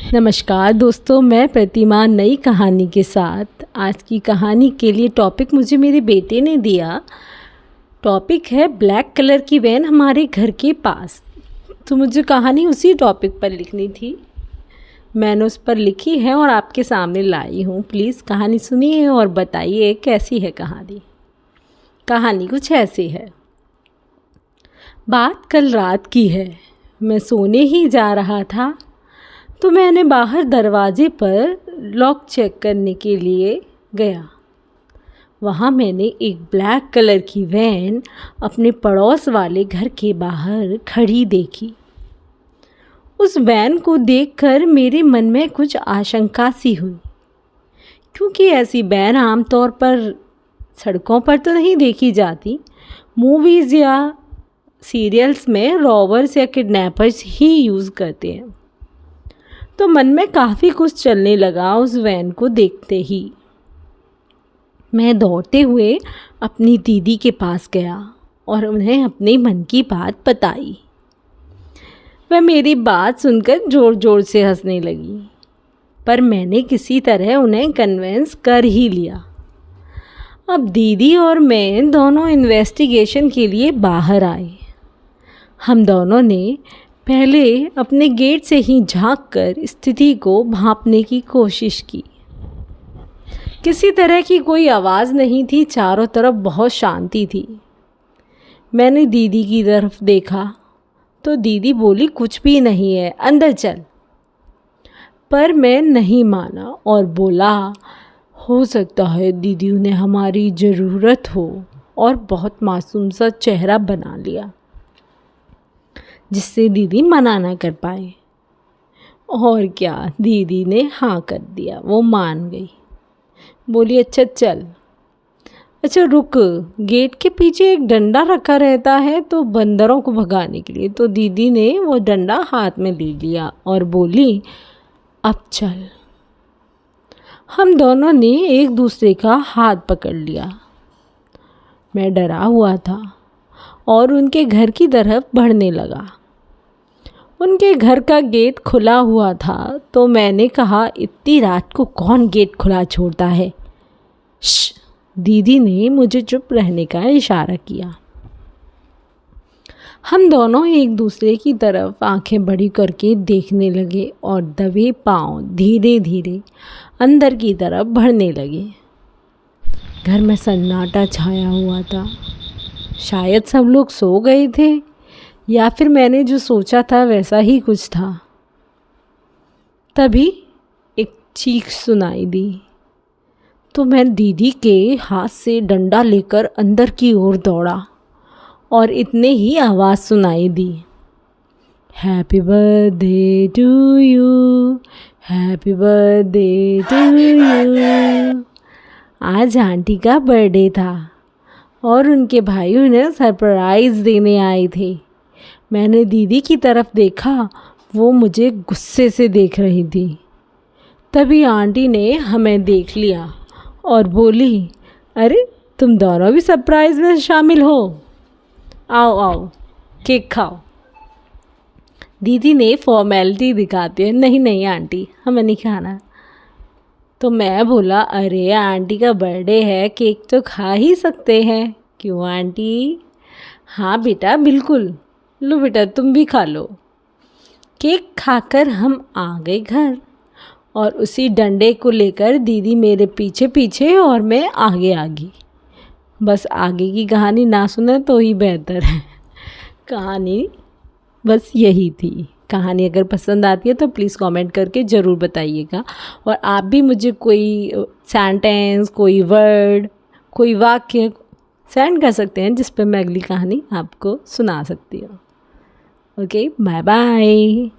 नमस्कार दोस्तों, मैं प्रतिमा नई कहानी के साथ। आज की कहानी के लिए टॉपिक मुझे मेरे बेटे ने दिया। टॉपिक है ब्लैक कलर की वैन हमारे घर के पास। तो मुझे कहानी उसी टॉपिक पर लिखनी थी। मैंने उस पर लिखी है और आपके सामने लाई हूँ। प्लीज़ कहानी सुनिए और बताइए कैसी है कहानी। कहानी कुछ ऐसी है। बात कल रात की है। मैं सोने ही जा रहा था तो मैंने बाहर दरवाजे पर लॉक चेक करने के लिए गया। वहाँ मैंने एक ब्लैक कलर की वैन अपने पड़ोस वाले घर के बाहर खड़ी देखी। उस वैन को देखकर मेरे मन में कुछ आशंका सी हुई, क्योंकि ऐसी वैन आमतौर पर सड़कों पर तो नहीं देखी जाती। मूवीज़ या सीरियल्स में रॉबर्स या किडनैपर्स ही यूज़ करते हैं। तो मन में काफ़ी कुछ चलने लगा उस वैन को देखते ही। मैं दौड़ते हुए अपनी दीदी के पास गया और उन्हें अपने मन की बात बताई। वह मेरी बात सुनकर ज़ोर ज़ोर से हंसने लगी, पर मैंने किसी तरह उन्हें कन्विंस कर ही लिया। अब दीदी और मैं दोनों इन्वेस्टिगेशन के लिए बाहर आए। हम दोनों ने पहले अपने गेट से ही झांककर स्थिति को भांपने की कोशिश की। किसी तरह की कोई आवाज़ नहीं थी, चारों तरफ बहुत शांति थी। मैंने दीदी की तरफ देखा तो दीदी बोली, कुछ भी नहीं है, अंदर चल। पर मैं नहीं माना और बोला, हो सकता है दीदी उन्हें हमारी ज़रूरत हो, और बहुत मासूम सा चेहरा बना लिया जिससे दीदी मना ना कर पाए। और क्या, दीदी ने हाँ कर दिया, वो मान गई। बोली, अच्छा चल। अच्छा रुक, गेट के पीछे एक डंडा रखा रहता है तो बंदरों को भगाने के लिए। तो दीदी ने वो डंडा हाथ में ले लिया और बोली, अब चल। हम दोनों ने एक दूसरे का हाथ पकड़ लिया। मैं डरा हुआ था और उनके घर की तरफ बढ़ने लगा। उनके घर का गेट खुला हुआ था तो मैंने कहा, इतनी रात को कौन गेट खुला छोड़ता है? श्श। दीदी ने मुझे चुप रहने का इशारा किया। हम दोनों एक दूसरे की तरफ आंखें बड़ी करके देखने लगे और दबे पांव धीरे धीरे अंदर की तरफ बढ़ने लगे। घर में सन्नाटा छाया हुआ था। शायद सब लोग सो गए थे, या फिर मैंने जो सोचा था वैसा ही कुछ था। तभी एक चीख सुनाई दी तो मैं दीदी के हाथ से डंडा लेकर अंदर की ओर दौड़ा और इतने ही आवाज़ सुनाई दी, happy birthday to you, happy birthday to you. आज आंटी का बर्थडे था और उनके भाई उन्हें सरप्राइज़ देने आए थे। मैंने दीदी की तरफ देखा, वो मुझे गुस्से से देख रही थी। तभी आंटी ने हमें देख लिया और बोली, अरे तुम दोनों भी सरप्राइज़ में शामिल हो, आओ आओ केक खाओ। दीदी ने फॉर्मेलिटी दिखाते हुए, नहीं नहीं आंटी, हमें नहीं खाना। तो मैं बोला, अरे आंटी का बर्थडे है, केक तो खा ही सकते हैं, क्यों आंटी? हाँ बेटा बिल्कुल, लो बेटा तुम भी खा लो। केक खाकर हम आ गए घर और उसी डंडे को लेकर दीदी मेरे पीछे पीछे और मैं आगे आगे। बस आगे की कहानी ना सुने तो ही बेहतर है। कहानी बस यही थी। कहानी अगर पसंद आती है तो प्लीज़ कमेंट करके ज़रूर बताइएगा। और आप भी मुझे कोई सेंटेंस, कोई वर्ड, कोई वाक्य सेंड कर सकते हैं जिस पर मैं अगली कहानी आपको सुना सकती हूँ। Okay, bye bye.